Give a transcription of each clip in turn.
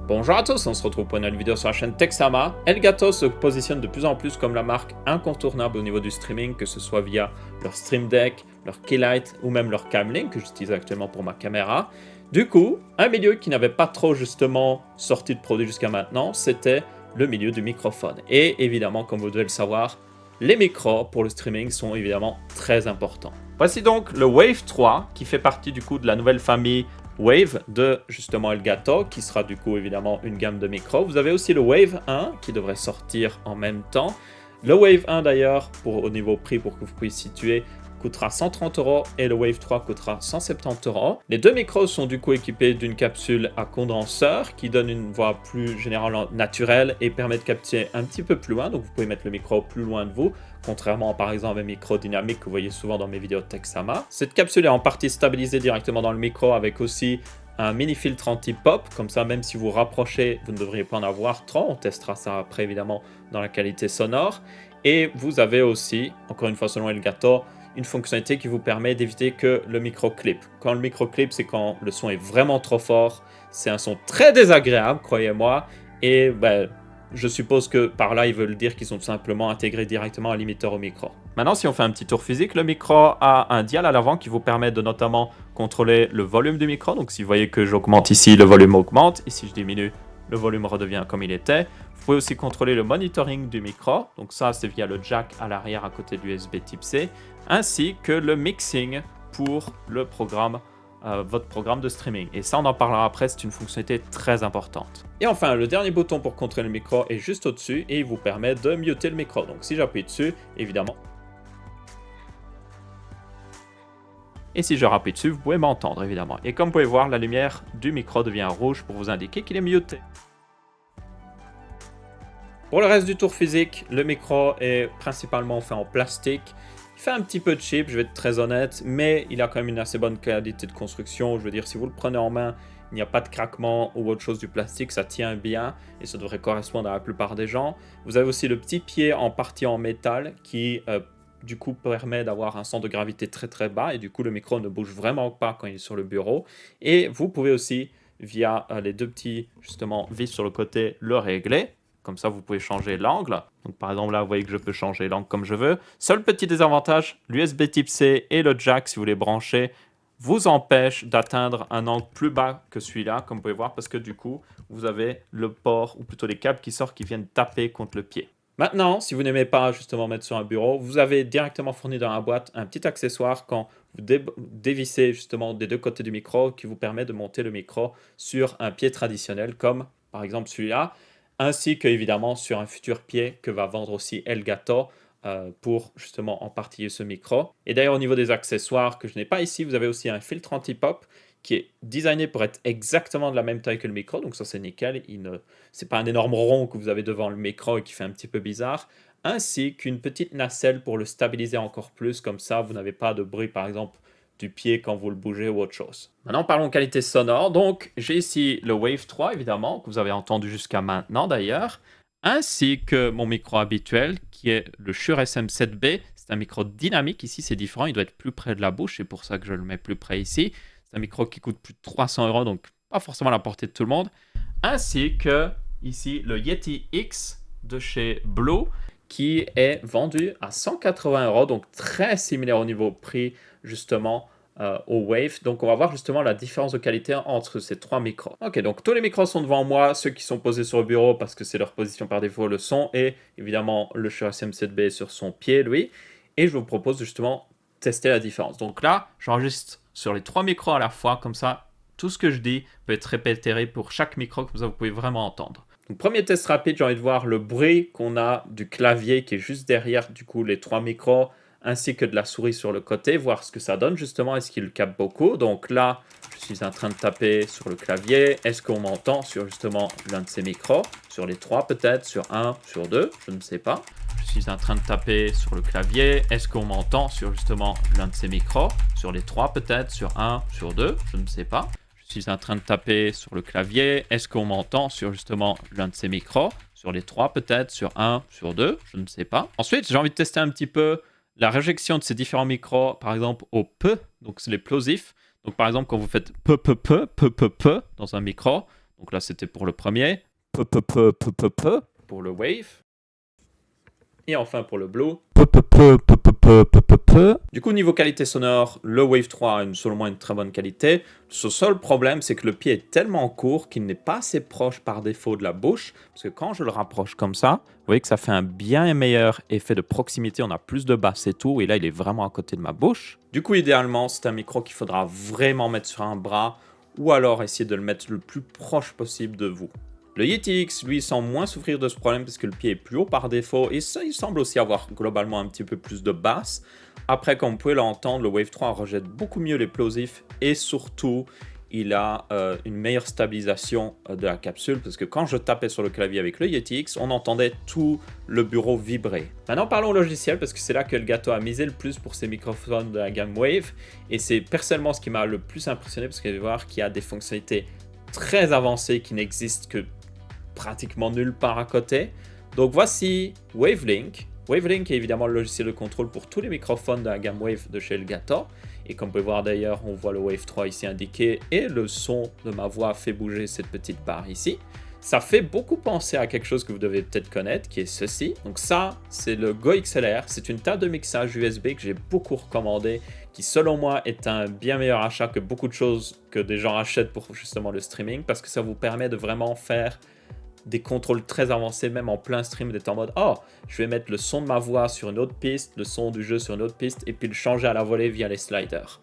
Bonjour à tous, on se retrouve pour une nouvelle vidéo sur la chaîne Texama. Elgato se positionne de plus en plus comme la marque incontournable au niveau du streaming, que ce soit via leur Stream Deck, leur Keylight ou même leur Camlink que j'utilise actuellement pour ma caméra. Du coup, un milieu qui n'avait pas trop justement sorti de produit jusqu'à maintenant, c'était le milieu du microphone. Et évidemment, comme vous devez le savoir, les micros pour le streaming sont évidemment très importants. Voici donc le Wave 3 qui fait partie du coup de la nouvelle famille Wave de justement Elgato, qui sera du coup évidemment une gamme de micros. Vous avez aussi le Wave 1 qui devrait sortir en même temps. Le Wave 1 d'ailleurs, au niveau prix pour que vous puissiez situer, coûtera 130 € et le Wave 3 coûtera 170 €. Les deux micros sont du coup équipés d'une capsule à condenseur qui donne une voix plus générale naturelle et permet de capter un petit peu plus loin, donc vous pouvez mettre le micro plus loin de vous, contrairement par exemple à un micro dynamique que vous voyez souvent dans mes vidéos de Texama. Cette capsule est en partie stabilisée directement dans le micro avec aussi un mini filtre anti-pop, comme ça même si vous rapprochez, vous ne devriez pas en avoir trop, on testera ça après évidemment dans la qualité sonore. Et vous avez aussi, encore une fois selon Elgato, une fonctionnalité qui vous permet d'éviter que le micro clip. Quand le micro clip, c'est quand le son est vraiment trop fort, c'est un son très désagréable, croyez-moi, et je suppose que par là, ils veulent dire qu'ils sont tout simplement intégrés directement à limiteur au micro. Maintenant, si on fait un petit tour physique, le micro a un dial à l'avant qui vous permet de notamment contrôler le volume du micro. Donc, si vous voyez que j'augmente ici, le volume augmente. Et si je diminue, le volume redevient comme il était. Vous pouvez aussi contrôler le monitoring du micro. Donc ça, c'est via le jack à l'arrière à côté du USB type C. Ainsi que le mixing pour le programme, votre programme de streaming. Et ça, on en parlera après, c'est une fonctionnalité très importante. Et enfin, le dernier bouton pour contrôler le micro est juste au-dessus et il vous permet de muter le micro. Donc si j'appuie dessus, évidemment. Et si je rappuie dessus, vous pouvez m'entendre, évidemment. Et comme vous pouvez voir, la lumière du micro devient rouge pour vous indiquer qu'il est muté. Pour le reste du tour physique, le micro est principalement fait en plastique. Il fait un petit peu cheap, je vais être très honnête, mais il a quand même une assez bonne qualité de construction. Je veux dire, si vous le prenez en main, il n'y a pas de craquement ou autre chose du plastique, ça tient bien et ça devrait correspondre à la plupart des gens. Vous avez aussi le petit pied en partie en métal qui du coup permet d'avoir un centre de gravité très très bas et du coup le micro ne bouge vraiment pas quand il est sur le bureau. Et vous pouvez aussi, via les deux petits justement vis sur le côté, le régler. Comme ça, vous pouvez changer l'angle. Donc, par exemple, là, vous voyez que je peux changer l'angle comme je veux. Seul petit désavantage, l'USB type C et le jack, si vous les branchez, vous empêchent d'atteindre un angle plus bas que celui-là, comme vous pouvez voir, parce que du coup, vous avez le port, ou plutôt les câbles qui sortent, qui viennent taper contre le pied. Maintenant, si vous n'aimez pas justement mettre sur un bureau, vous avez directement fourni dans la boîte un petit accessoire quand vous dévissez justement des deux côtés du micro qui vous permet de monter le micro sur un pied traditionnel, comme par exemple celui-là, ainsi qu'évidemment sur un futur pied que va vendre aussi Elgato pour justement empartiller ce micro. Et d'ailleurs au niveau des accessoires que je n'ai pas ici, vous avez aussi un filtre anti-pop qui est designé pour être exactement de la même taille que le micro, donc ça c'est nickel, c'est pas un énorme rond que vous avez devant le micro et qui fait un petit peu bizarre, ainsi qu'une petite nacelle pour le stabiliser encore plus, comme ça vous n'avez pas de bruit par exemple du pied quand vous le bougez ou autre chose. Maintenant, parlons qualité sonore. Donc, j'ai ici le Wave 3, évidemment, que vous avez entendu jusqu'à maintenant d'ailleurs, ainsi que mon micro habituel, qui est le Shure SM7B. C'est un micro dynamique. Ici, c'est différent. Il doit être plus près de la bouche. C'est pour ça que je le mets plus près ici. C'est un micro qui coûte plus de 300 €, donc pas forcément à la portée de tout le monde. Ainsi que, ici, le Yeti X de chez Blue, qui est vendu à 180 €, donc très similaire au niveau prix justement au Wave. Donc on va voir justement la différence de qualité entre ces trois micros. Ok, donc tous les micros sont devant moi, ceux qui sont posés sur le bureau parce que c'est leur position par défaut le son, et évidemment le Shure SM7B sur son pied lui. Et je vous propose justement tester la différence. Donc là, j'enregistre sur les trois micros à la fois, comme ça tout ce que je dis peut être répété pour chaque micro, comme ça vous pouvez vraiment entendre. Donc, premier test rapide, j'ai envie de voir le bruit qu'on a du clavier qui est juste derrière du coup les trois micros, ainsi que de la souris sur le côté, voir ce que ça donne justement, est-ce qu'il capte beaucoup. Donc là, je suis en train de taper sur le clavier, est-ce qu'on m'entend sur justement l'un de ces micros, sur les trois peut-être, sur un, sur deux, je ne sais pas. Je suis en train de taper sur le clavier, est-ce qu'on m'entend sur justement l'un de ces micros, sur les trois peut-être, sur un, sur deux, je ne sais pas. Je suis en train de taper sur le clavier, est-ce qu'on m'entend sur justement l'un de ces micros, sur les trois peut-être, sur un, sur deux, je ne sais pas. Ensuite, j'ai envie de tester un petit peu la réjection de ces différents micros, par exemple au P, donc c'est les plosifs. Donc par exemple, quand vous faites P dans un micro, Donc là, c'était pour le premier. Pour le wave. Et enfin pour le blue. Du coup, niveau qualité sonore, le Wave 3 a selon moi une très bonne qualité. Ce seul problème, c'est que le pied est tellement court qu'il n'est pas assez proche par défaut de la bouche. Parce que quand je le rapproche comme ça, vous voyez que ça fait un bien meilleur effet de proximité. On a plus de basse et tout. Et là, il est vraiment à côté de ma bouche. Du coup, idéalement, c'est un micro qu'il faudra vraiment mettre sur un bras ou alors essayer de le mettre le plus proche possible de vous. Le Yeti X, lui, semble moins souffrir de ce problème parce que le pied est plus haut par défaut et ça, il semble aussi avoir globalement un petit peu plus de basse. Après, comme vous pouvez l'entendre, le Wave 3 rejette beaucoup mieux les plosifs et surtout, il a une meilleure stabilisation de la capsule parce que quand je tapais sur le clavier avec le Yeti X, on entendait tout le bureau vibrer. Maintenant, parlons logiciel parce que c'est là que le gâteau a misé le plus pour ses microphones de la gamme Wave et c'est personnellement ce qui m'a le plus impressionné parce que vous allez voir qu'il y a des fonctionnalités très avancées qui n'existent que pratiquement nulle part à côté. Donc voici Wavelink. Wavelink est évidemment le logiciel de contrôle pour tous les microphones de la gamme Wave de chez Elgato. Et comme vous pouvez voir d'ailleurs, on voit le Wave 3 ici indiqué et le son de ma voix fait bouger cette petite barre ici. Ça fait beaucoup penser à quelque chose que vous devez peut-être connaître, qui est ceci. Donc ça, c'est le Go XLR. C'est une table de mixage USB que j'ai beaucoup recommandé, qui selon moi est un bien meilleur achat que beaucoup de choses que des gens achètent pour justement le streaming, parce que ça vous permet de vraiment faire des contrôles très avancés, même en plein stream, d'être en mode « Oh, je vais mettre le son de ma voix sur une autre piste, le son du jeu sur une autre piste, et puis le changer à la volée via les sliders. »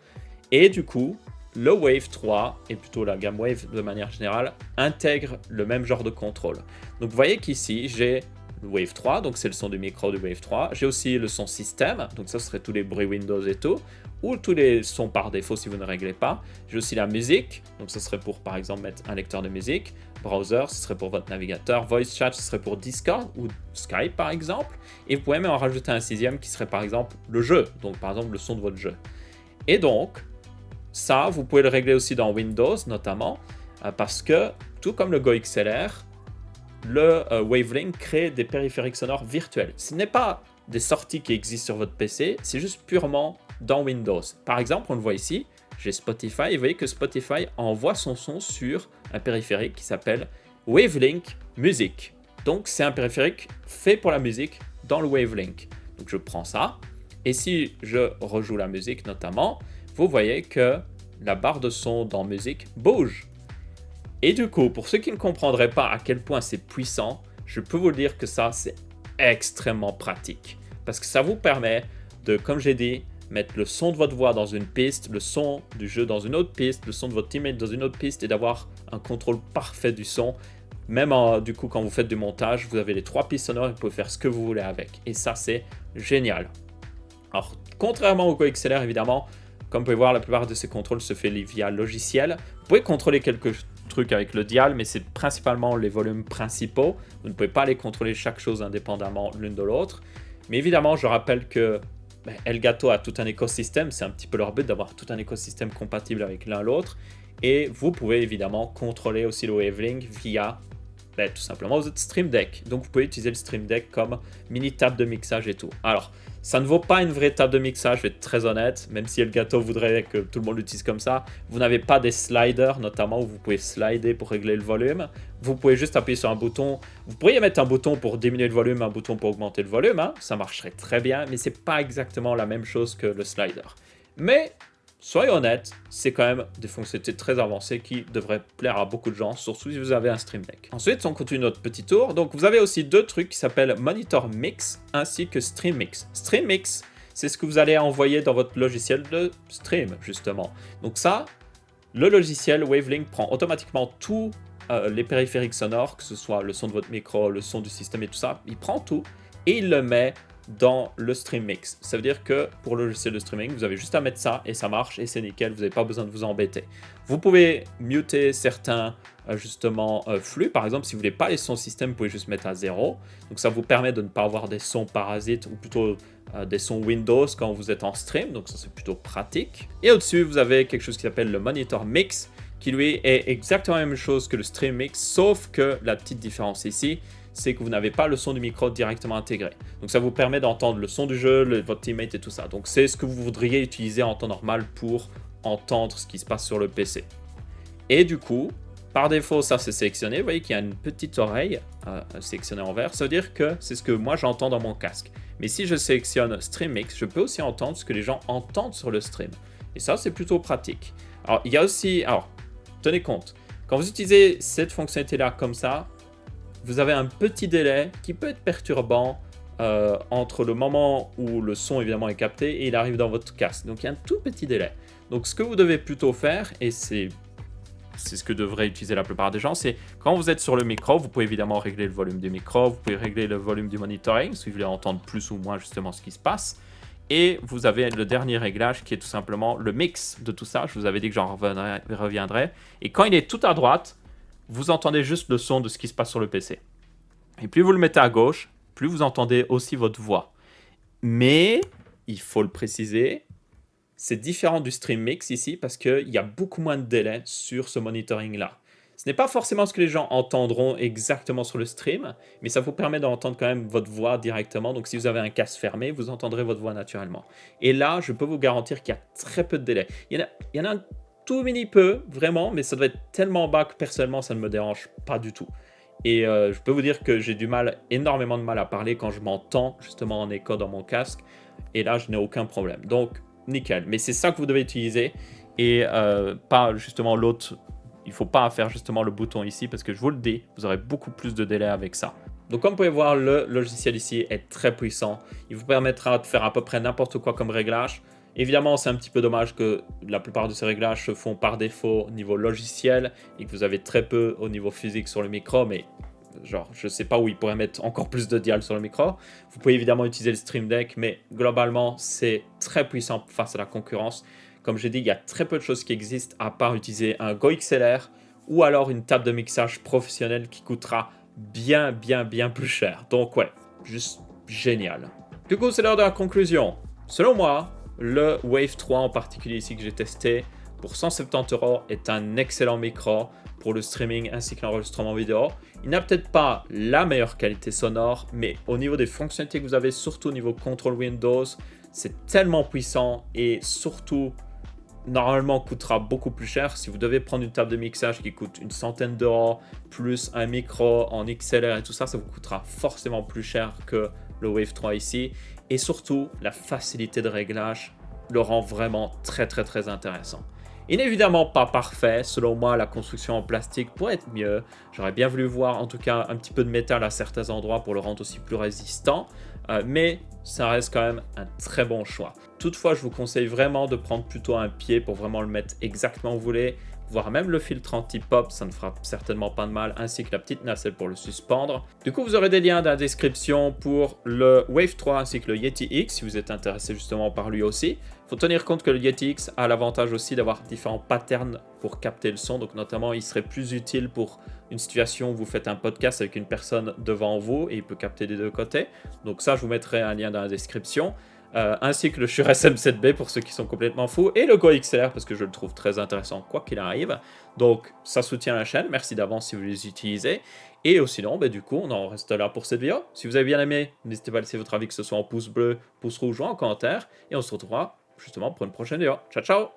Et du coup, le Wave 3, et plutôt la gamme Wave de manière générale, intègre le même genre de contrôle. Donc vous voyez qu'ici, j'ai le Wave 3, donc c'est le son du micro du Wave 3. J'ai aussi le son système, donc ça serait tous les bruits Windows et tout, ou tous les sons par défaut si vous ne réglez pas. J'ai aussi la musique, donc ça serait pour par exemple mettre un lecteur de musique. Browser, ce serait pour votre navigateur. Voice chat, ce serait pour Discord ou Skype par exemple. Et vous pouvez même en rajouter un sixième qui serait par exemple le jeu, donc par exemple le son de votre jeu. Et donc, ça, vous pouvez le régler aussi dans Windows notamment, parce que tout comme le Go XLR, le Wavelink crée des périphériques sonores virtuels. Ce n'est pas des sorties qui existent sur votre PC, c'est juste purement dans Windows. Par exemple, on le voit ici, j'ai Spotify et vous voyez que Spotify envoie son son sur un périphérique qui s'appelle Wavelink Music. Donc c'est un périphérique fait pour la musique dans le Wavelink. Donc je prends ça et si je rejoue la musique notamment, vous voyez que la barre de son dans musique bouge. Et du coup, pour ceux qui ne comprendraient pas à quel point c'est puissant, je peux vous dire que ça, c'est extrêmement pratique. Parce que ça vous permet de, comme j'ai dit, mettre le son de votre voix dans une piste, le son du jeu dans une autre piste, le son de votre teammate dans une autre piste et d'avoir un contrôle parfait du son. Même du coup, quand vous faites du montage, vous avez les 3 pistes sonores et vous pouvez faire ce que vous voulez avec. Et ça, c'est génial. Alors, contrairement au Go XLR, évidemment, comme vous pouvez voir, la plupart de ces contrôles se fait via logiciel. Vous pouvez contrôler quelques trucs avec le dial, mais c'est principalement les volumes principaux. Vous ne pouvez pas les contrôler chaque chose indépendamment l'une de l'autre. Mais évidemment, je rappelle que Elgato a tout un écosystème. C'est un petit peu leur but d'avoir tout un écosystème compatible avec l'un l'autre. Et vous pouvez évidemment contrôler aussi le Wavelink via tout simplement votre Stream Deck. Donc vous pouvez utiliser le Stream Deck comme mini table de mixage et tout. Alors, ça ne vaut pas une vraie table de mixage, je vais être très honnête, même si Elgato voudrait que tout le monde l'utilise comme ça. Vous n'avez pas des sliders, notamment, où vous pouvez slider pour régler le volume. Vous pouvez juste appuyer sur un bouton. Vous pourriez mettre un bouton pour diminuer le volume, un bouton pour augmenter le volume. Hein. Ça marcherait très bien, mais c'est pas exactement la même chose que le slider. Mais soyez honnête, c'est quand même des fonctionnalités très avancées qui devraient plaire à beaucoup de gens, surtout si vous avez un Stream Deck. Ensuite, on continue notre petit tour. Donc, vous avez aussi 2 trucs qui s'appellent Monitor Mix ainsi que Stream Mix. Stream Mix, c'est ce que vous allez envoyer dans votre logiciel de stream, justement. Donc ça, le logiciel Wavelink prend automatiquement tous les périphériques sonores, que ce soit le son de votre micro, le son du système et tout ça. Il prend tout et il le met dans le Stream Mix. Ça veut dire que pour le logiciel de streaming, vous avez juste à mettre ça et ça marche et c'est nickel, vous n'avez pas besoin de vous embêter. Vous pouvez muter certains flux. Par exemple, si vous ne voulez pas les sons système, vous pouvez juste mettre à 0. Donc ça vous permet de ne pas avoir des sons parasites ou plutôt des sons Windows quand vous êtes en stream. Donc ça, c'est plutôt pratique. Et au-dessus, vous avez quelque chose qui s'appelle le Monitor Mix qui lui est exactement la même chose que le Stream Mix, sauf que la petite différence ici, c'est que vous n'avez pas le son du micro directement intégré. Donc ça vous permet d'entendre le son du jeu, votre teammate et tout ça. Donc c'est ce que vous voudriez utiliser en temps normal pour entendre ce qui se passe sur le PC. Et du coup, Par défaut, ça c'est sélectionné. Vous voyez qu'il y a une petite oreille sélectionnée en vert. Ça veut dire que c'est ce que moi j'entends dans mon casque. Mais si je sélectionne Stream Mix, je peux aussi entendre ce que les gens entendent sur le stream. Et ça, c'est plutôt pratique. Alors, il y a aussi... Alors, tenez compte. Quand vous utilisez cette fonctionnalité-là comme ça, vous avez un petit délai qui peut être perturbant entre le moment où le son évidemment est capté et il arrive dans votre casque. Donc il y a un tout petit délai. Donc ce que vous devez plutôt faire, et c'est ce que devraient utiliser la plupart des gens, c'est quand vous êtes sur le micro, vous pouvez évidemment régler le volume du micro, vous pouvez régler le volume du monitoring, si vous voulez entendre plus ou moins justement ce qui se passe. Et vous avez le dernier réglage qui est tout simplement le mix de tout ça. Je vous avais dit que j'en reviendrai. Et quand il est tout à droite, vous entendez juste le son de ce qui se passe sur le PC. Et plus vous le mettez à gauche, plus vous entendez aussi votre voix. Mais, il faut le préciser, c'est différent du Stream Mix ici parce qu'il y a beaucoup moins de délai sur ce monitoring-là. Ce n'est pas forcément ce que les gens entendront exactement sur le stream, mais ça vous permet d'entendre quand même votre voix directement. Donc si vous avez un casque fermé, vous entendrez votre voix naturellement. Et là, je peux vous garantir qu'il y a très peu de délai. Il y en a un tout mini peu, vraiment, mais ça doit être tellement bas que personnellement, ça ne me dérange pas du tout. Et je peux vous dire que j'ai énormément de mal à parler quand je m'entends justement en écho dans mon casque. Et là, je n'ai aucun problème. Donc, nickel. Mais c'est ça que vous devez utiliser et pas justement l'autre. Il ne faut pas faire justement le bouton ici parce que je vous le dis, vous aurez beaucoup plus de délai avec ça. Donc comme vous pouvez voir, le logiciel ici est très puissant. Il vous permettra de faire à peu près n'importe quoi comme réglage. Évidemment, c'est un petit peu dommage que la plupart de ces réglages se font par défaut au niveau logiciel et que vous avez très peu au niveau physique sur le micro, mais genre, je ne sais pas où ils pourraient mettre encore plus de dial sur le micro. Vous pouvez évidemment utiliser le Stream Deck, mais globalement, c'est très puissant face à la concurrence. Comme j'ai dit, il y a très peu de choses qui existent à part utiliser un Go XLR ou alors une table de mixage professionnelle qui coûtera bien plus cher. Donc ouais, juste génial. Du coup, c'est l'heure de la conclusion. Selon moi, le Wave 3 en particulier ici que j'ai testé pour 170 € est un excellent micro pour le streaming ainsi que l'enregistrement vidéo. Il n'a peut-être pas la meilleure qualité sonore, mais au niveau des fonctionnalités que vous avez, surtout au niveau contrôle Windows, c'est tellement puissant et surtout, normalement, coûtera beaucoup plus cher. Si vous devez prendre une table de mixage qui coûte une centaine d'euros, plus un micro en XLR et tout ça, ça vous coûtera forcément plus cher que le Wave 3 ici. Et surtout, la facilité de réglage le rend vraiment très intéressant. Il n'est évidemment pas parfait. Selon moi, la construction en plastique pourrait être mieux. J'aurais bien voulu voir en tout cas un petit peu de métal à certains endroits pour le rendre aussi plus résistant. Mais ça reste quand même un très bon choix. Toutefois, je vous conseille vraiment de prendre plutôt un pied pour vraiment le mettre exactement où vous voulez. Voire même le filtre anti-pop, ça ne fera certainement pas de mal, ainsi que la petite nacelle pour le suspendre. Du coup, vous aurez des liens dans la description pour le Wave 3 ainsi que le Yeti X, si vous êtes intéressé justement par lui aussi. Il faut tenir compte que le Yeti X a l'avantage aussi d'avoir différents patterns pour capter le son, donc notamment il serait plus utile pour une situation où vous faites un podcast avec une personne devant vous et il peut capter des deux côtés. Donc ça, je vous mettrai un lien dans la description. Ainsi que le Shure SM7B pour ceux qui sont complètement fous, et le Go XLR parce que je le trouve très intéressant quoi qu'il arrive. Donc ça soutient la chaîne, merci d'avance si vous les utilisez. Et sinon, du coup, on en reste là pour cette vidéo. Si vous avez bien aimé, n'hésitez pas à laisser votre avis, que ce soit en pouce bleu, pouce rouge ou en commentaire. Et on se retrouvera justement pour une prochaine vidéo. Ciao ciao!